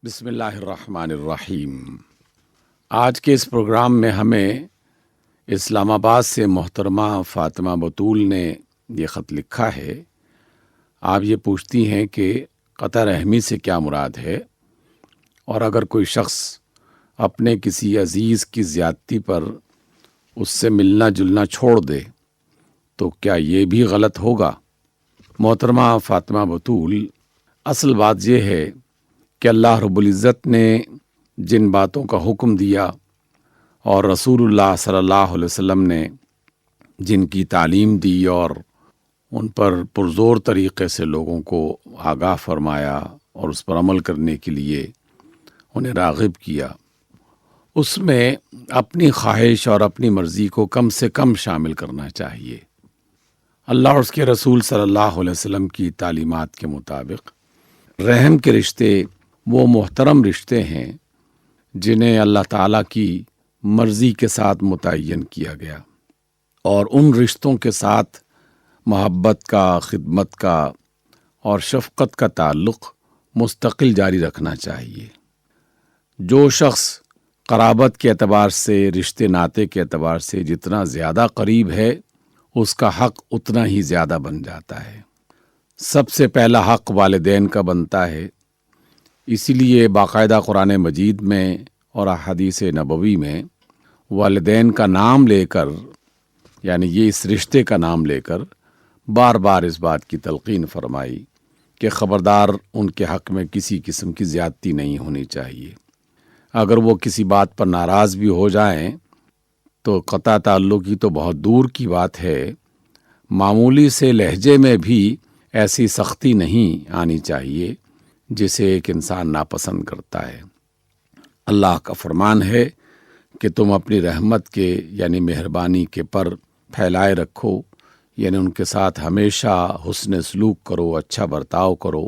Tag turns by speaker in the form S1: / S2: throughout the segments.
S1: بسم اللہ الرحمن الرحیم۔ آج کے اس پروگرام میں ہمیں اسلام آباد سے محترمہ فاطمہ بطول نے یہ خط لکھا ہے۔ آپ یہ پوچھتی ہیں کہ قطع رحمی سے کیا مراد ہے، اور اگر کوئی شخص اپنے کسی عزیز کی زیادتی پر اس سے ملنا جلنا چھوڑ دے تو کیا یہ بھی غلط ہوگا؟ محترمہ فاطمہ بطول، اصل بات یہ ہے کہ اللہ رب العزت نے جن باتوں کا حکم دیا اور رسول اللہ صلی اللہ علیہ وسلم نے جن کی تعلیم دی اور ان پر پرزور طریقے سے لوگوں کو آگاہ فرمایا اور اس پر عمل کرنے کے لیے انہیں راغب کیا، اس میں اپنی خواہش اور اپنی مرضی کو کم سے کم شامل کرنا چاہیے۔ اللہ اور اس کے رسول صلی اللہ علیہ وسلم کی تعلیمات کے مطابق رحم کے رشتے وہ محترم رشتے ہیں جنہیں اللہ تعالیٰ کی مرضی کے ساتھ متعین کیا گیا، اور ان رشتوں کے ساتھ محبت کا، خدمت کا اور شفقت کا تعلق مستقل جاری رکھنا چاہیے۔ جو شخص قرابت کے اعتبار سے، رشتے ناطے کے اعتبار سے جتنا زیادہ قریب ہے، اس کا حق اتنا ہی زیادہ بن جاتا ہے۔ سب سے پہلا حق والدین کا بنتا ہے، اسی لیے باقاعدہ قرآن مجید میں اور احادیث نبوی میں والدین کا نام لے کر، یعنی یہ اس رشتے کا نام لے کر بار بار اس بات کی تلقین فرمائی کہ خبردار ان کے حق میں کسی قسم کی زیادتی نہیں ہونی چاہیے۔ اگر وہ کسی بات پر ناراض بھی ہو جائیں تو قطع تعلقی تو بہت دور کی بات ہے، معمولی سے لہجے میں بھی ایسی سختی نہیں آنی چاہیے جسے ایک انسان ناپسند کرتا ہے۔ اللہ کا فرمان ہے کہ تم اپنی رحمت کے یعنی مہربانی کے پر پھیلائے رکھو، یعنی ان کے ساتھ ہمیشہ حسن سلوک کرو، اچھا برتاؤ کرو،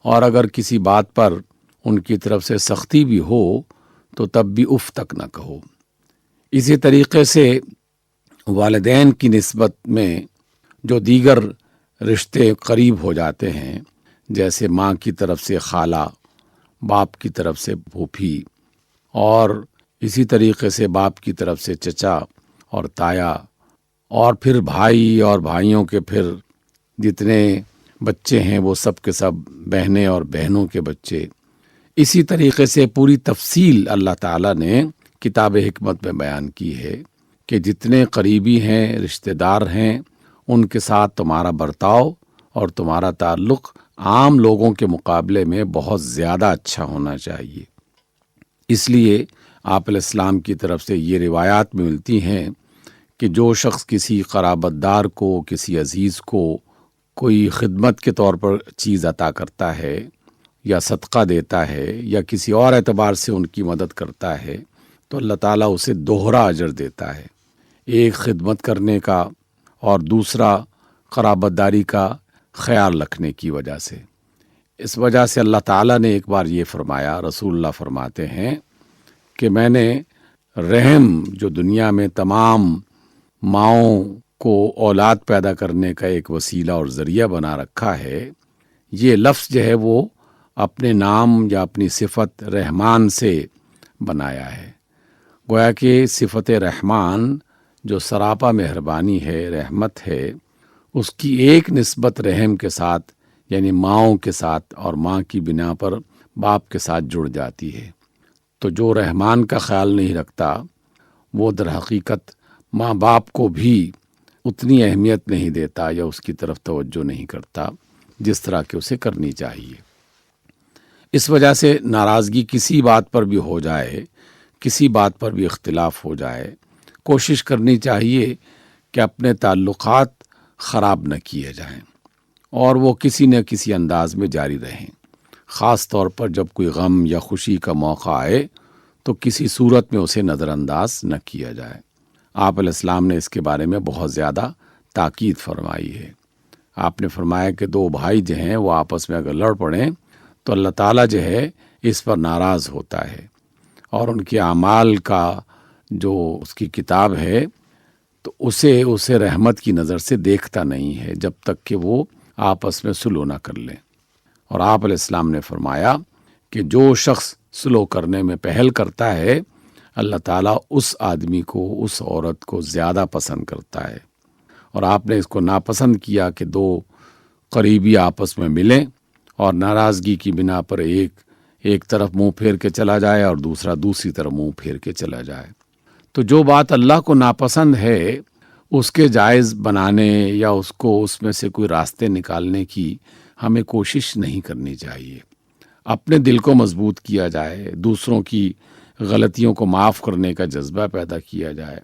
S1: اور اگر کسی بات پر ان کی طرف سے سختی بھی ہو تو تب بھی اف تک نہ کہو۔ اسی طریقے سے والدین کی نسبت میں جو دیگر رشتے قریب ہو جاتے ہیں، جیسے ماں کی طرف سے خالہ، باپ کی طرف سے پھوپھی، اور اسی طریقے سے باپ کی طرف سے چچا اور تایا، اور پھر بھائی اور بھائیوں کے پھر جتنے بچے ہیں وہ سب کے سب بہنیں اور بہنوں کے بچے، اسی طریقے سے پوری تفصیل اللہ تعالیٰ نے کتاب حکمت میں بیان کی ہے کہ جتنے قریبی ہیں، رشتہ دار ہیں، ان کے ساتھ تمہارا برتاؤ اور تمہارا تعلق عام لوگوں کے مقابلے میں بہت زیادہ اچھا ہونا چاہیے۔ اس لیے آپ علیہ السلام کی طرف سے یہ روایات میں ملتی ہیں کہ جو شخص کسی قرابت دار کو، کسی عزیز کو کوئی خدمت کے طور پر چیز عطا کرتا ہے یا صدقہ دیتا ہے یا کسی اور اعتبار سے ان کی مدد کرتا ہے تو اللہ تعالیٰ اسے دوہرا اجر دیتا ہے، ایک خدمت کرنے کا اور دوسرا قرابت داری کا خیال رکھنے کی وجہ سے۔ اس وجہ سے اللہ تعالیٰ نے ایک بار یہ فرمایا، رسول اللہ فرماتے ہیں کہ میں نے رحم جو دنیا میں تمام ماؤں کو اولاد پیدا کرنے کا ایک وسیلہ اور ذریعہ بنا رکھا ہے، یہ لفظ جو ہے وہ اپنے نام یا اپنی صفت رحمان سے بنایا ہے۔ گویا کہ صفت رحمان جو سراپا مہربانی ہے، رحمت ہے، اس کی ایک نسبت رحم کے ساتھ یعنی ماؤں کے ساتھ اور ماں کی بنا پر باپ کے ساتھ جڑ جاتی ہے۔ تو جو رحمان کا خیال نہیں رکھتا وہ در حقیقت ماں باپ کو بھی اتنی اہمیت نہیں دیتا یا اس کی طرف توجہ نہیں کرتا جس طرح کہ اسے کرنی چاہیے۔ اس وجہ سے ناراضگی کسی بات پر بھی ہو جائے، کسی بات پر بھی اختلاف ہو جائے، کوشش کرنی چاہیے کہ اپنے تعلقات خراب نہ کیے جائیں اور وہ کسی نہ کسی انداز میں جاری رہیں۔ خاص طور پر جب کوئی غم یا خوشی کا موقع آئے تو کسی صورت میں اسے نظر انداز نہ کیا جائے۔ آپ علیہ السلام نے اس کے بارے میں بہت زیادہ تاکید فرمائی ہے۔ آپ نے فرمایا کہ دو بھائی جو ہیں وہ آپس میں اگر لڑ پڑیں تو اللہ تعالیٰ جو ہے اس پر ناراض ہوتا ہے، اور ان کے اعمال کا جو اس کی کتاب ہے تو اسے رحمت کی نظر سے دیکھتا نہیں ہے جب تک کہ وہ آپس میں صلح نہ کر لیں۔ اور آپ علیہ السلام نے فرمایا کہ جو شخص سلو کرنے میں پہل کرتا ہے اللہ تعالیٰ اس آدمی کو، اس عورت کو زیادہ پسند کرتا ہے، اور آپ نے اس کو ناپسند کیا کہ دو قریبی آپس میں ملیں اور ناراضگی کی بنا پر ایک طرف منہ پھیر کے چلا جائے اور دوسرا دوسری طرف منہ پھیر کے چلا جائے۔ تو جو بات اللہ کو ناپسند ہے اس کے جائز بنانے یا اس کو اس میں سے کوئی راستے نکالنے کی ہمیں کوشش نہیں کرنی چاہیے۔ اپنے دل کو مضبوط کیا جائے، دوسروں کی غلطیوں کو معاف کرنے کا جذبہ پیدا کیا جائے۔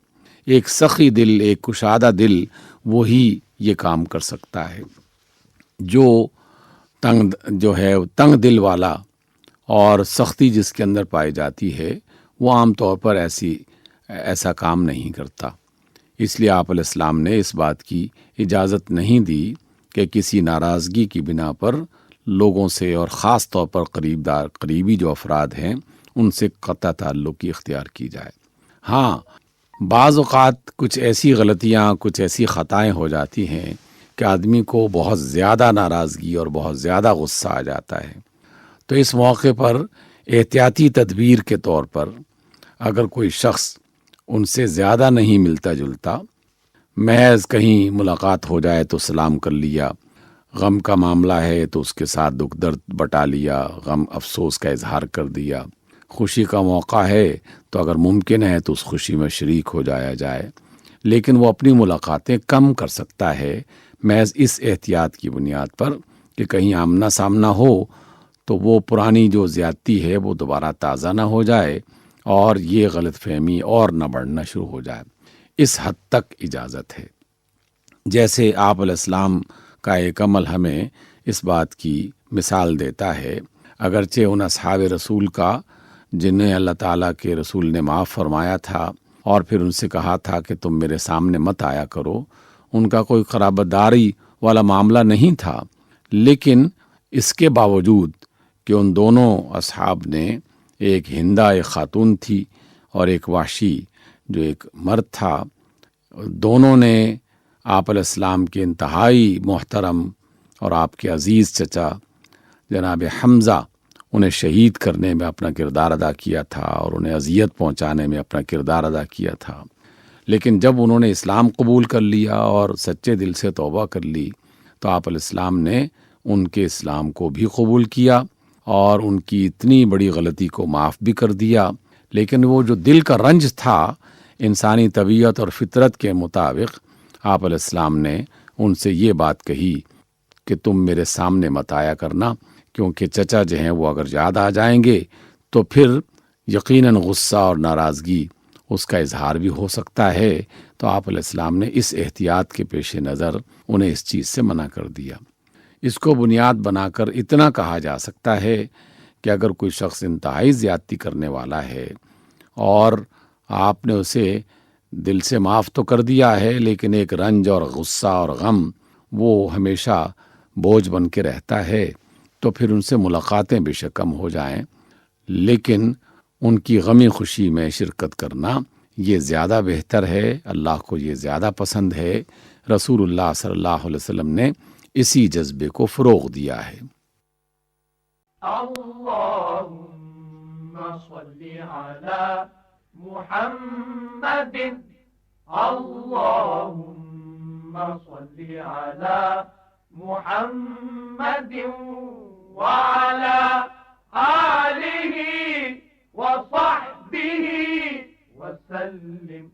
S1: ایک سخی دل، ایک کشادہ دل وہی یہ کام کر سکتا ہے۔ جو تنگ دل والا اور سختی جس کے اندر پائی جاتی ہے وہ عام طور پر ایسا کام نہیں کرتا۔ اس لیے آپ علیہ السلام نے اس بات کی اجازت نہیں دی کہ کسی ناراضگی کی بنا پر لوگوں سے اور خاص طور پر قریبی جو افراد ہیں ان سے قطع تعلق کی اختیار کی جائے۔ ہاں، بعض اوقات کچھ ایسی غلطیاں، کچھ ایسی خطائیں ہو جاتی ہیں کہ آدمی کو بہت زیادہ ناراضگی اور بہت زیادہ غصہ آ جاتا ہے۔ تو اس موقع پر احتیاطی تدبیر کے طور پر اگر کوئی شخص ان سے زیادہ نہیں ملتا جلتا، محض کہیں ملاقات ہو جائے تو سلام کر لیا، غم کا معاملہ ہے تو اس کے ساتھ دکھ درد بٹا لیا، غم افسوس کا اظہار کر دیا، خوشی کا موقع ہے تو اگر ممکن ہے تو اس خوشی میں شریک ہو جایا جائے، لیکن وہ اپنی ملاقاتیں کم کر سکتا ہے محض اس احتیاط کی بنیاد پر کہ کہیں آمنا سامنا ہو تو وہ پرانی جو زیادتی ہے وہ دوبارہ تازہ نہ ہو جائے اور یہ غلط فہمی اور نہ بڑھنا شروع ہو جائے۔ اس حد تک اجازت ہے۔ جیسے آپ علیہ السلام کا ایک عمل ہمیں اس بات کی مثال دیتا ہے، اگرچہ ان اصحاب رسول کا جنہیں اللہ تعالیٰ کے رسول نے معاف فرمایا تھا اور پھر ان سے کہا تھا کہ تم میرے سامنے مت آیا کرو، ان کا کوئی قرابت داری والا معاملہ نہیں تھا، لیکن اس کے باوجود کہ ان دونوں اصحاب نے، ایک ہندا ایک خاتون تھی اور ایک وحشی جو ایک مرد تھا، دونوں نے آپ علیہ السلام کے انتہائی محترم اور آپ کے عزیز چچا جناب حمزہ انہیں شہید کرنے میں اپنا کردار ادا کیا تھا اور انہیں اذیت پہنچانے میں اپنا کردار ادا کیا تھا۔ لیکن جب انہوں نے اسلام قبول کر لیا اور سچے دل سے توبہ کر لی تو آپ علیہ السلام نے ان کے اسلام کو بھی قبول کیا اور ان کی اتنی بڑی غلطی کو معاف بھی کر دیا۔ لیکن وہ جو دل کا رنج تھا انسانی طبیعت اور فطرت کے مطابق، آپ علیہ السلام نے ان سے یہ بات کہی کہ تم میرے سامنے مت آیا کرنا، کیونکہ چچا جو ہیں وہ اگر یاد آ جائیں گے تو پھر یقیناً غصہ اور ناراضگی اس کا اظہار بھی ہو سکتا ہے۔ تو آپ علیہ السلام نے اس احتیاط کے پیش نظر انہیں اس چیز سے منع کر دیا۔ اس کو بنیاد بنا کر اتنا کہا جا سکتا ہے کہ اگر کوئی شخص انتہائی زیادتی کرنے والا ہے اور آپ نے اسے دل سے معاف تو کر دیا ہے، لیکن ایک رنج اور غصہ اور غم وہ ہمیشہ بوجھ بن کے رہتا ہے، تو پھر ان سے ملاقاتیں بے شک کم ہو جائیں، لیکن ان کی غمی خوشی میں شرکت کرنا یہ زیادہ بہتر ہے، اللہ کو یہ زیادہ پسند ہے۔ رسول اللہ صلی اللہ علیہ وسلم نے اسی جذبے کو فروغ دیا ہے۔
S2: اللہم صلی علی محمد، اللہم صلی علی محمد وعلی آلہ وصحبہ وسلم